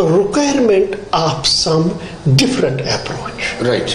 requirement of some different approach, right?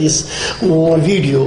this video,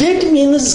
That means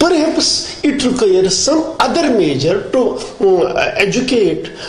perhaps it requires some other measure to educate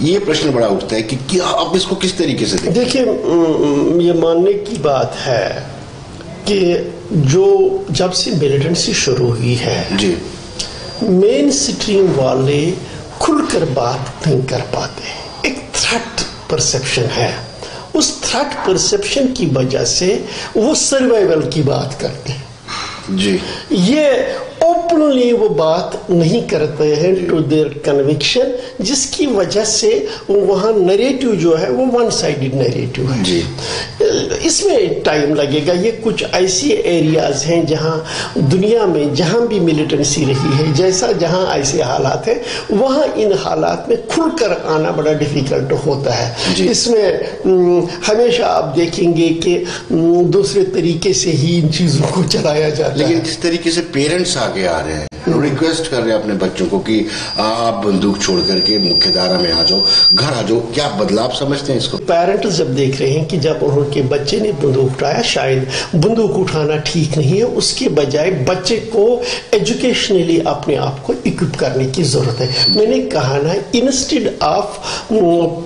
یہ پرشن بڑا اٹھتا ہے کہ آپ اس کو کس طریقے سے دیکھیں. یہ ماننے کی بات ہے کہ جب سے ملیٹنسی شروع ہوئی ہے جی مین اسٹریم والے کھل کر بات نہیں کر پاتے. ایک تھریٹ پرسپشن ہے. اس تھریٹ پرسپشن کی وجہ سے وہ سروائیول کی بات کرتے ہیں. جی یہ اوپنلی وہ بات نہیں کرتے ہیں ٹو دیئر کنوکشن, جس کی وجہ سے وہاں نریٹو جو ہے وہ ون سائیڈڈ نریٹو ہے. جی اس میں ٹائم لگے گا. یہ کچھ ایسی ایریاز ہیں جہاں دنیا میں جہاں بھی ملیٹنسی رہی ہے, جہاں ایسے حالات ہیں وہاں ان حالات میں کھل کر آنا بڑا ڈیفیکلٹ ہوتا ہے. اس میں ہمیشہ آپ دیکھیں گے کہ دوسرے طریقے سے ہی ان چیزوں کو چلایا جاتا ہے. لیکن جس طریقے سے پیرنٹس آگے آ رہے ہیں, ریکویسٹ کر رہے ہیں اپنے بچوں کو کہ آپ بندوق چھوڑ کر کے مکھیہ دھارا میں آ جاؤ, گھر آ جاؤ, کیا بدلاؤ سمجھتے ہیں اس کو؟ پیرنٹس جب دیکھ رہے ہیں کہ جب ان کے بچے نے بندوق اٹھایا, شاید بندوق اٹھانا ٹھیک نہیں ہے, اس کے بجائے بچے کو ایجوکیشنلی اپنے آپ کو اکوپ کرنے کی ضرورت ہے. میں نے کہا نا, instead of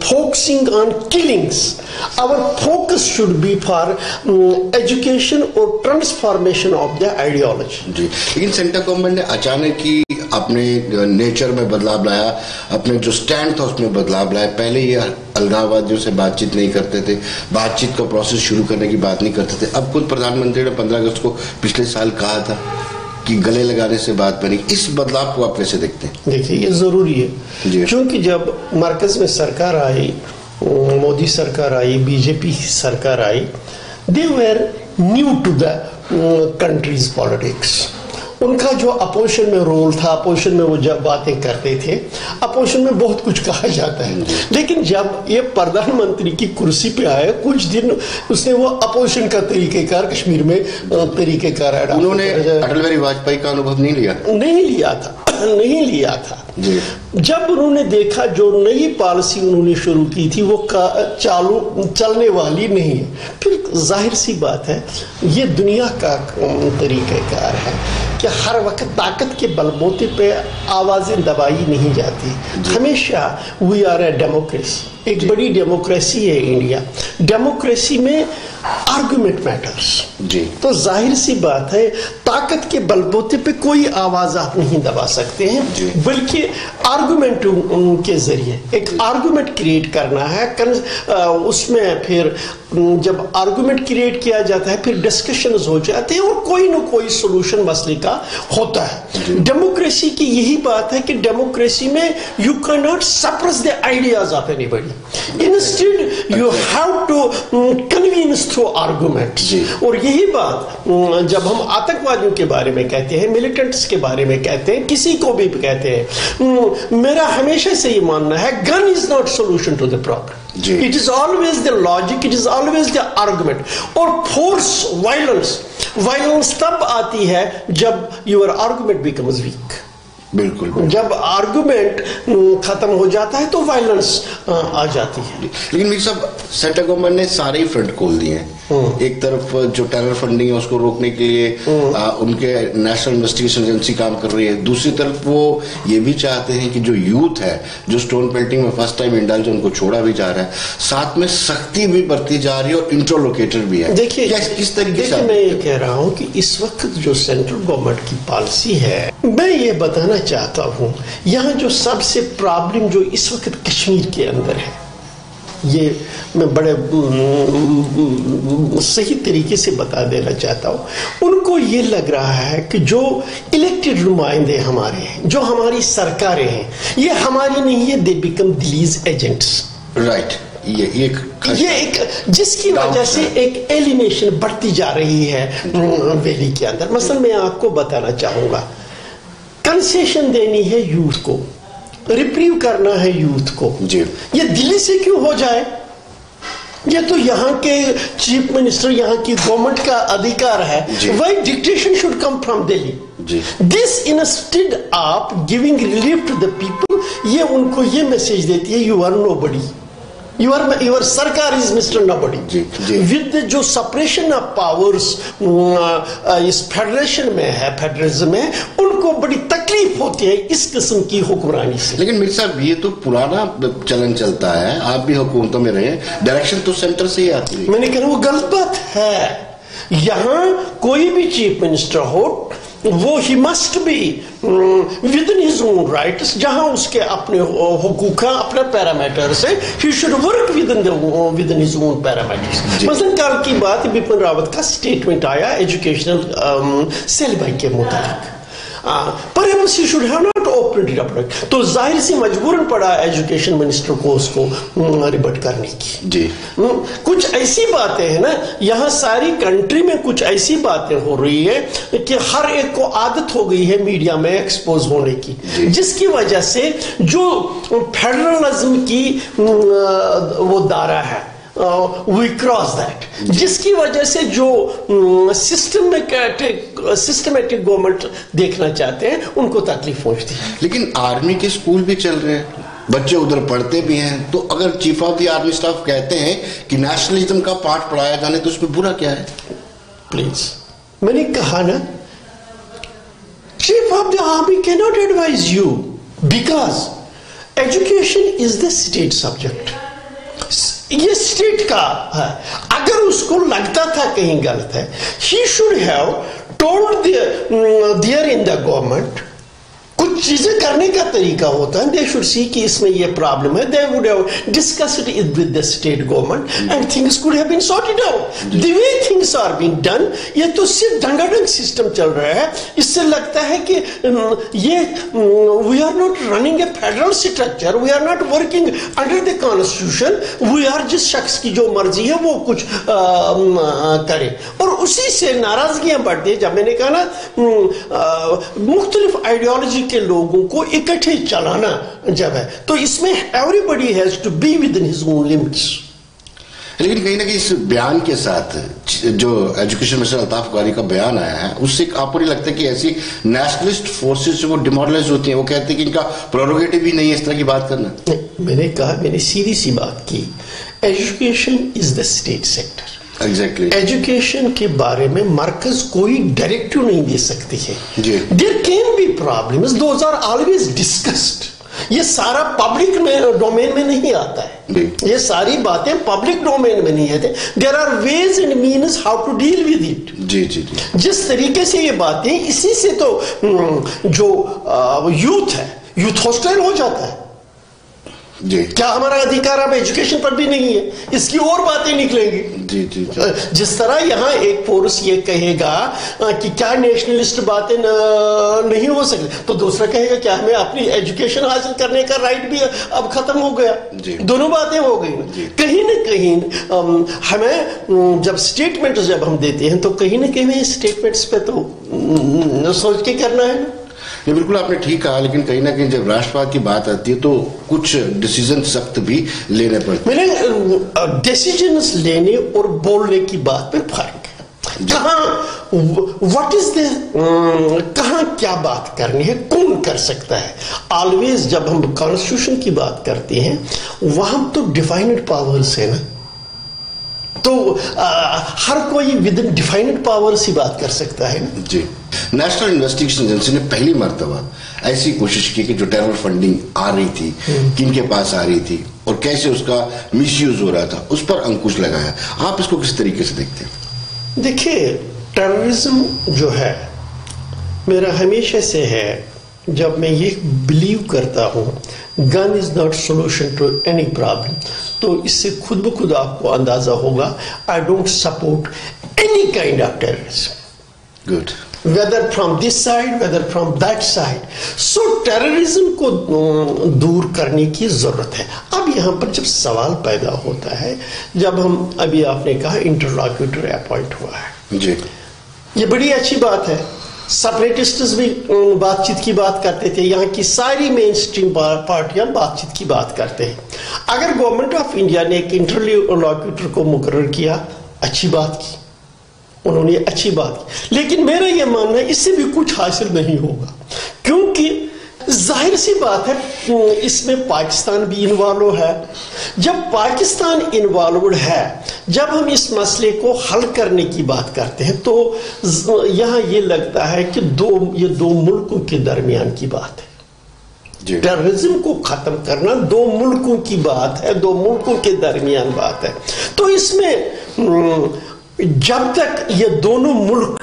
focusing on killings, our focus should be for education or transformation of the ideology. جی, لیکن سینٹرل گورنمنٹ نے اچانک ہی اپنے نیچر میں بدلاؤ لایا, اپنے جو سٹینڈ تھا اس میں بدلاؤ لایا. پہلے یہ الگاوادیوں سے بات چیت نہیں کرتے تھے, بات چیت کا پروسیس شروع کرنے کی بات نہیں کرتے تھے. اب خود پردھان منتری نے 15 اگست کو پچھلے سال کہا تھا کہ گلے لگانے سے بات بنی. اس بدلاؤ کو آپ کیسے دیکھتے ہیں؟ دیکھیے, یہ ضروری ہے کیونکہ جب مرکز میں سرکار آئی, مودی سرکار آئی, بی جے پی سرکار آئی, they were new to the country's politics. ان کا جو اپوزیشن میں رول تھا, اپوزیشن میں وہ جب باتیں کرتے تھے, اپوزیشن میں بہت کچھ کہا جاتا ہے. لیکن جب یہ پردھان منتری کی کرسی پہ آئے, کچھ دن اس نے وہ اپوزیشن کا طریقہ کار کشمیر میں طریقہ کار ہے. انہوں نے اٹل بہاری واجپئی کا انوبھو نہیں لیا تھا. جب انہوں نے دیکھا جو نئی پالیسی انہوں نے شروع کی تھی وہ چلنے والی نہیں ہے, پھر ظاہر سی بات ہے یہ دنیا کا طریقہ کار ہے کہ ہر وقت طاقت کے بل بوتے پہ آوازیں دبائی نہیں جاتی. ہمیشہ وی آر اے ڈیموکریسی, ایک بڑی ڈیموکریسی ہے انڈیا. ڈیموکریسی میں آرگومنٹ میٹرز. تو ظاہر سی بات ہے طاقت کے بل بوتے پہ کوئی آواز آپ نہیں دبا سکتے ہیں, بلکہ آرگومنٹ کے ذریعے ایک آرگومنٹ کریٹ کرنا ہے. اس میں پھر جب آرگومنٹ کریٹ کیا جاتا ہے پھر ڈسکشنز ہو جاتے ہیں اور کوئی نہ کوئی سولوشن مسئلے کا ہوتا ہے. ڈیموکریسی کی یہی بات ہے کہ ڈیموکریسی میں you can not suppress the ideas of anybody, instead you have to convince through argument. اور یہی بات جب ہم آتنکوادیوں کے بارے میں کہتے ہیں, ملیٹنٹس کے بارے میں کہتے ہیں, کسی کو بھی کہتے ہیں, میرا ہمیشہ سے یہ ماننا ہے gun is not solution to the problem. It is always the logic, it is always the argument. اور force, violence تب آتی ہے جب your argument becomes weak. بالکل, جب آرگومنٹ ختم ہو جاتا ہے تو وائلنس آ جاتی ہے. لیکن میر صاحب سینٹرل گورنمنٹ نے سارے ہی فرنٹ کھول دیے ہیں. ایک طرف جو ٹیرر فنڈنگ ہے اس کو روکنے کے لیے ان کے نیشنل انویسٹیگیشن ایجنسی کام کر رہی ہے, دوسری طرف وہ یہ بھی چاہتے ہیں کہ جو یوتھ ہے جو اسٹون پیلٹنگ میں فرسٹ ٹائم انڈلج ان کو چھوڑا بھی جا رہا ہے, ساتھ میں سختی بھی برتی جا رہی ہے اور انٹرلوکیٹر بھی ہے. دیکھیے کس طریقے سے میں یہ کہہ رہا ہوں کہ اس وقت جو سینٹرل گورنمنٹ کی پالیسی ہے, میں یہ بتانا چاہتا ہوں یہاں جو سب سے پرابلم جو اس وقت کشمیر کے اندر ہے, یہ میں بڑے صحیح طریقے سے بتا دینا چاہتا ہوں. ان کو یہ لگ رہا ہے کہ جو الیکٹڈ نمائندے ہمارے ہیں, جو ہماری سرکاریں ہیں, یہ ہماری نہیں ہے, دے بیکم دلیز ایجنٹس. رائٹ, یہ ایک جس کی وجہ سے ایک ایلینیشن بڑھتی جا رہی ہے ویلی کے اندر. مثلا میں آپ کو بتانا چاہوں گا, کنسیشن دینی ہے یوتھ کو, ریپریو کرنا ہے یوتھ کو. یہ دلی سے کیوں ہو جائے؟ یہ تو یہاں کے چیف منسٹر, یہاں کی گورنمنٹ کا ادھیکار ہے. Why dictation should come from Delhi? This instead of giving relief to the people, یہ ان کو یہ میسج دیتی ہے you are nobody, your sarkar is Mr. Nobody. With the جو separation of powers اس فیڈریشن میں ہے, فیڈرلزم میں, ان کو بڑی تکلیف ہوتی ہے اس قسم کی حکمرانی سے. لیکن مرزا صاحب یہ تو پرانا چلن چلتا ہے, آپ بھی حکومتوں میں رہے, ڈائریکشن تو سینٹر سے ہی آتی ہے. میں نے کہا وہ غلط بات ہے. یہاں کوئی بھی چیف منسٹر ہو وہ ہی must be within his own rights, جہاں اس کے اپنے حقوق ہیں, اپنے پیرامیٹرز ہیں, he should work within his own parameters. مثلاً کل کی بات بپن راوت کا اسٹیٹمنٹ آیا ایجوکیشنل سیلبس کے متعلق, perhaps he should have not opened it up. تو ظاہر سی مجبوراً پڑا ایجوکیشن منسٹر کو اس کو ریبٹ کرنے کی. جی کچھ ایسی باتیں ہیں نا, یہاں ساری کنٹری میں کچھ ایسی باتیں ہو رہی ہے کہ ہر ایک کو عادت ہو گئی ہے میڈیا میں ایکسپوز ہونے کی, جس کی وجہ سے جو فیڈرلزم کی وہ دائرہ ہے we cross that, جس کی وجہ سے جو سسٹمیٹک گورنمنٹ دیکھنا چاہتے ہیں ان کو تکلیف پہنچتی ہے. لیکن آرمی کے اسکول بھی چل رہے ہیں, بچے ادھر پڑھتے بھی ہیں, تو اگر chief of the army staff کہتے ہیں کہ نیشنلزم کا پارٹ پڑھایا جانے تو اس میں برا کیا ہے؟ پلیز, میں نے کہا نا, چیف آف دی آرمی کی not advise you because education is the state subject. یہ اسٹیٹ کا ہے. اگر اس کو لگتا تھا کہیں غلط ہے, he should have told there in the government. کچھ چیزیں کرنے کا طریقہ ہوتا ہے, دے شوڈ سی کہ اس میں یہ پرابلم ہے, they would have discussed it with the state government and things could have been sorted out. The way things are being done, یہ تو صرف ڈنگا ڈنگ سسٹم چل رہا ہے. اس سے لگتا ہے کہ یہ we are not running a federal structure, we are not working under the constitution, we are جس شخص کی جو مرضی ہے وہ کچھ کرے, اور اسی سے ناراضگیاں بڑھتی ہیں. جب میں نے کہا نا مختلف آئیڈیالوجی کے لوگوں کو اکٹھے چلانا جب ہے, تو اس میں everybody has to be within his own limits. لیکن کہیں نہ کہیں اس بیان کے ساتھ جو ایجوکیشن منسٹر الطاف غازی کا بیان آیا ہے, اس سے آپ کو نہیں لگتا کہ ایسی نیشنلسٹ فورسز جو وہ ڈیمورلائز ہوتی ہیں, وہ کہتے ہیں کہ ان کا پروروگیٹو بھی نہیں ہے اس طرح کی بات کرنا؟ میں نے کہا, میں نے سیدھی سی بات کی, education is the estate sector. Exactly education کے بارے میں مرکز کوئی ڈائریکٹو نہیں دے سکتی ہے. There can be problems, those are always discussed. یہ سارا پبلک ڈومین میں نہیں آتا ہے, یہ ساری باتیں پبلک ڈومین میں نہیں آتے. There are ways and means how to deal with it. جی جی جی, جس طریقے سے یہ باتیں, اسی سے تو جو یوتھ ہے, یوتھ ہاسٹائل ہو جاتا ہے. جی کیا ہمارا ادھیکار اب ایجوکیشن پر بھی نہیں ہے؟ اس کی اور باتیں نکلیں گی. جی جی جس طرح یہاں ایک فورس یہ کہے گا کہ کیا نیشنلسٹ باتیں نہیں ہو سکتی, تو دوسرا کہے گا کیا ہمیں اپنی ایجوکیشن حاصل کرنے کا رائٹ بھی اب ختم ہو گیا. دونوں باتیں ہو گئی. کہیں نہ کہیں ہمیں جب اسٹیٹمنٹ جب ہم دیتے ہیں تو کہیں نہ کہیں اسٹیٹمنٹس پہ تو سوچ کے کرنا ہے. یہ بالکل آپ نے ٹھیک کہا, لیکن کہیں نہ کہیں جب راشٹرپاد کی بات آتی ہے تو کچھ ڈیسیژن سخت بھی لینے پڑتے ہیں. ڈیسیژنز لینے اور بولنے کی بات میں فرق ہے. کہاں واٹ از دا, کہاں کیا بات کرنی ہے, کون کر سکتا ہے. آلویز جب ہم کانسٹیٹیوشن کی بات کرتے ہیں وہاں تو ڈیفائنڈ پاورز ہے نا, تو ہر کوئی ود ان ڈیفائنڈ پاور سے بات کر سکتا ہے. جی, نیشنل انویسٹیگیشن ایجنسی نے پہلی مرتبہ ایسی کوشش کی کہ جو ٹیرر فنڈنگ آ رہی تھی, کن کے پاس آ رہی تھی اور کیسے اس کا مس یوز ہو رہا تھا, اس پر انکش لگایا. آپ اس کو کس طریقے سے دیکھتے ہیں؟ دیکھیے, ٹیررزم جو ہے میرا ہمیشہ سے ہے, جب میں یہ بلیو کرتا ہوں gun is not solution to any problem, تو اس سے خود بخود آپ کو اندازہ ہوگا I don't support any kind of terrorism. Good. whether from this side, whether from that side. So terrorism کو دور کرنے کی ضرورت ہے. اب یہاں پر جب سوال پیدا ہوتا ہے, جب ہم ابھی آپ نے کہا انٹرلاکیوٹر اپوائنٹ ہوا ہے, جی یہ بڑی اچھی بات ہے. سپریٹسٹس بھی بات چیت کی بات کرتے تھے, یہاں کی ساری مین اسٹریم پارٹیاں بات چیت کی بات کرتے ہیں. اگر گورنمنٹ آف انڈیا نے ایک انٹرلاکیوٹر کو مقرر کیا, اچھی بات کی, انہوں نے اچھی بات کی, لیکن میرا یہ ماننا ہے اس سے بھی کچھ حاصل نہیں ہوگا, کیونکہ ظاہر سی بات ہے اس میں پاکستان بھی انوالو ہے. جب پاکستان انوالوڈ ہے جب ہم اس مسئلے کو حل کرنے کی بات کرتے ہیں تو یہاں یہ لگتا ہے کہ یہ دو ملکوں کے درمیان کی بات ہے. ٹیررزم کو ختم کرنا دو ملکوں کی بات ہے, دو ملکوں کے درمیان بات ہے. تو اس میں جب تک یہ دونوں ملک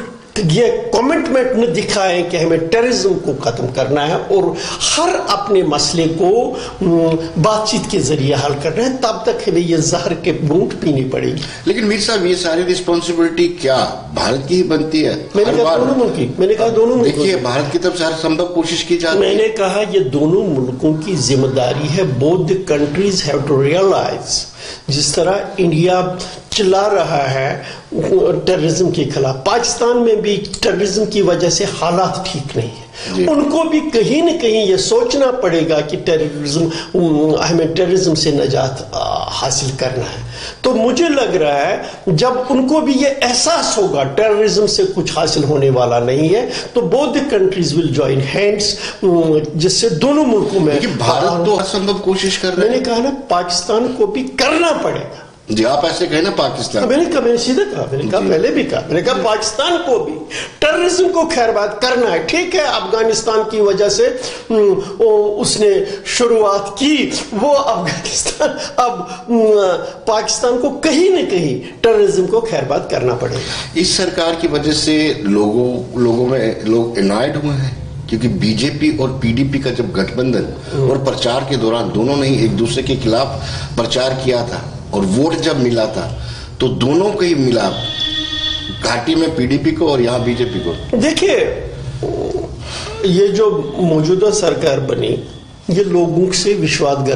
یہ کمٹمنٹ نہ دکھائیں کہ ہمیں ٹیررزم کو ختم کرنا ہے اور ہر اپنے مسئلے کو بات چیت کے ذریعے حل کرنا ہے, تب تک ہمیں یہ زہر کے گھونٹ پینی پڑے گی. لیکن میر صاحب یہ ساری رسپانسبلٹی کیا بھارت کی ہی بنتی ہے؟ میں نے کہا دونوں ملک کی. میں نے کہا دونوں ملک. دیکھیے بھارت کی طرف سے ہر سمبھو کوشش کی جاتی ہے. میں نے کہا یہ دونوں ملکوں کی ذمہ داری ہے. both the countries have to realize جس طرح انڈیا چلا رہا ہے ٹیررزم کے خلاف, پاکستان میں بھی ٹیررزم کی وجہ سے حالات ٹھیک نہیں ہیں. ان کو بھی کہیں نہ کہیں یہ سوچنا پڑے گا کہ ہمیں ٹیررزم سے نجات حاصل کرنا ہے. تو مجھے لگ رہا ہے جب ان کو بھی یہ احساس ہوگا ٹیررزم سے کچھ حاصل ہونے والا نہیں ہے تو both the countries will join hands, جس سے دونوں ملکوں میں. بھارت تو اسمبھو کوشش کر رہے ہیں. میں نے کہا نا پاکستان کو بھی کرنا پڑے گا. جی آپ ایسے کہیں نا پاکستان. میں نے سیدھا کہا, میں نے کہا پہلے بھی کہا, میں نے کہا پاکستان کو بھی ٹیررزم کو خیر بات کرنا ہے. ٹھیک ہے افغانستان کی وجہ سے اس نے شروعات کی, وہ افغانستان اب پاکستان کو کہیں نہ کہیں ٹیررزم کو خیر بات کرنا پڑے گا. اس سرکار کی وجہ سے لوگوں میں لوگ انوائڈ ہوئے ہیں کیونکہ بی جے پی اور پی ڈی پی کا جب گٹھ بندھن اور پرچار کے دوران دونوں نے ایک دوسرے کے خلاف پرچار کیا تھا اور ووٹ جب ملا تھا تو دونوں کو ہی ملا, گھاٹی میں پی ڈی پی کو اور یہاں بی جے پی کو. دیکھیے یہ جو موجودہ سرکار بنی یہ لوگوں سے وشواس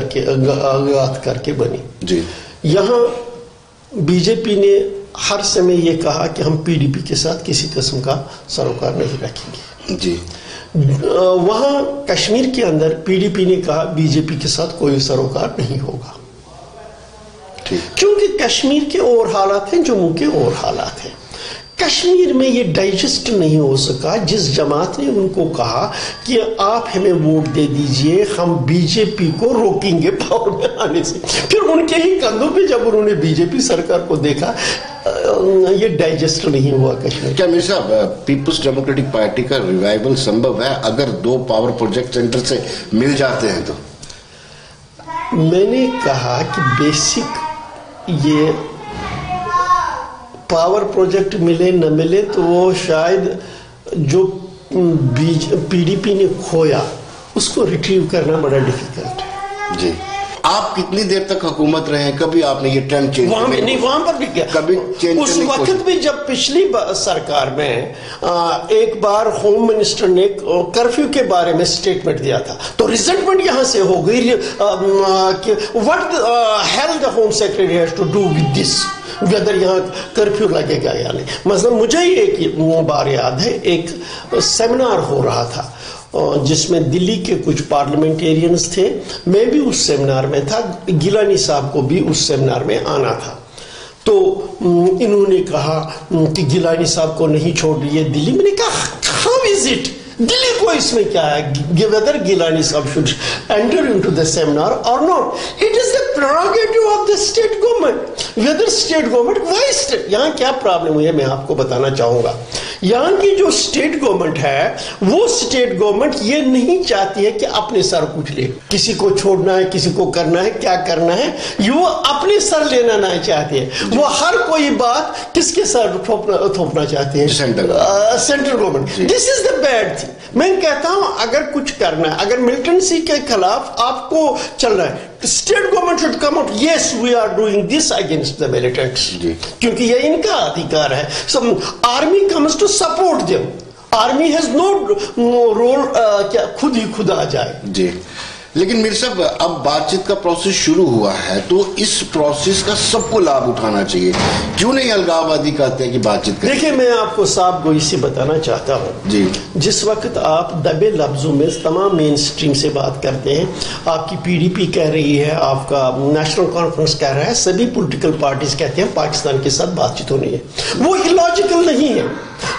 کر کے بنی. جی یہاں بی جے پی نے ہر سمے یہ کہا کہ ہم پی ڈی پی کے ساتھ کسی قسم کا سروکار نہیں رکھیں گے. جی وہاں کشمیر کے اندر پی ڈی پی نے کہا بی جے پی کے ساتھ کوئی سروکار نہیں ہوگا, کیونکہ کشمیر کے اور حالات ہیں, جموں کے اور حالات ہیں. کشمیر میں یہ ڈائجسٹ نہیں ہو سکا. جس جماعت نے ان کو کہا کہ آپ ہمیں ووٹ دے دیجئے ہم بی جے پی کو روکیں گے پاور میں آنے سے, پھر ان کے ہی کندھوں پہ جب انہوں نے بی جے پی سرکار کو دیکھا یہ ڈائجسٹ نہیں ہوا کشمیر. کیا میر صاحب پیپلز ڈیموکریٹک پارٹی کا ریوائول سمبھو ہے اگر دو پاور پروجیکٹ سینٹر سے مل جاتے ہیں تو؟ میں نے کہا کہ بیسک یہ پاور پروجیکٹ ملے نہ ملے تو وہ شاید جو پی ڈی پی نے کھویا اس کو ریٹریو کرنا بڑا ڈیفیکلٹ ہے. جی آپ کتنی دیر تک حکومت رہے ہیں, کبھی آپ نے یہ ٹرینڈ چینج وہاں پر بھی کیا کبھی چینج اس وقت بھی جب پچھلی سرکار میں ایک بار ہوم منسٹر نے کرفیو کے بارے میں سٹیٹمنٹ دیا تھا تو ریزنٹمنٹ یہاں سے ہو گئی کہ what hell the home secretary has to do with this, weather یہاں کرفیو لگے گا یا نہیں. مثلا مجھے ایک بار یاد ہے ایک سیمینار ہو رہا تھا جس میں دلی کے کچھ پارلیمنٹیرینز تھے, میں بھی اس سیمینار میں تھا, گیلانی صاحب کو بھی اس سیمینار میں آنا تھا. تو انہوں نے کہا کہ گیلانی صاحب کو نہیں چھوڑ رہی ہے دلی. میں نے کہا how is it, دلی کو اس میں کیا ہے, whether گیلانی صاحب should enter into the seminar or not, it is the prerogative of the state government, whether state government, why state. یہاں کیا پرابلم ہوئی ہے میں آپ کو بتانا چاہوں گا. یہاں کی جو اسٹیٹ گورنمنٹ ہے وہ اسٹیٹ گورنمنٹ یہ نہیں چاہتی ہے کہ اپنے سر کچھ لے, کسی کو چھوڑنا ہے کسی کو کرنا ہے کیا کرنا ہے, وہ اپنے سر لینا نہیں چاہتی ہے. وہ ہر کوئی بات کس کے سر تھوپنا چاہتی ہے, سینٹرل گورنمنٹ. دس از دا بیڈ تھنگ. میں کہتا ہوں اگر کچھ کرنا ہے, اگر ملٹنسی کے خلاف آپ کو چل رہا ہے, state government should come out, yes we are doing this against the militants, کیونکہ یہ ان کا ادھیکار ہے. Army comes to support them, army has no role کیا خود ہی خود آ جائے. جی لیکن میر صاحب اب بات چیت کا پروسیس شروع ہوا ہے تو اس پروسیس کا سب کو لابھ اٹھانا چاہیے, کیوں نہیں الغاوادی کہتے ہیں کہ بات چیت کریں. دیکھیں میں آپ کو صاحب گوئی سے بتانا چاہتا ہوں. جی جس وقت آپ دبے لفظوں میں تمام مین اسٹریم سے بات کرتے ہیں, آپ کی پی ڈی پی کہہ رہی ہے, آپ کا نیشنل کانفرنس کہہ رہا ہے, سبھی پولیٹیکل پارٹیز کہتے ہیں پاکستان کے ساتھ بات چیت ہونی ہے, وہ الاجیکل نہیں ہے.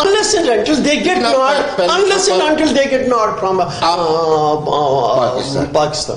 Unless and until they get nod from Pakistan.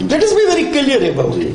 Let us be very clear about it.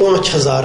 5000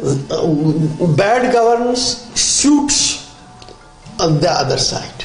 bad governance suits on the other side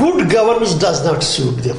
good governance does not suit them।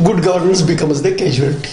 good governance becomes the casualty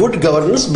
good governance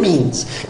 means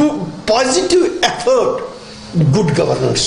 good positive effort good governance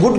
good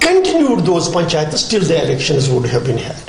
continued those panchayats till the elections would have been held,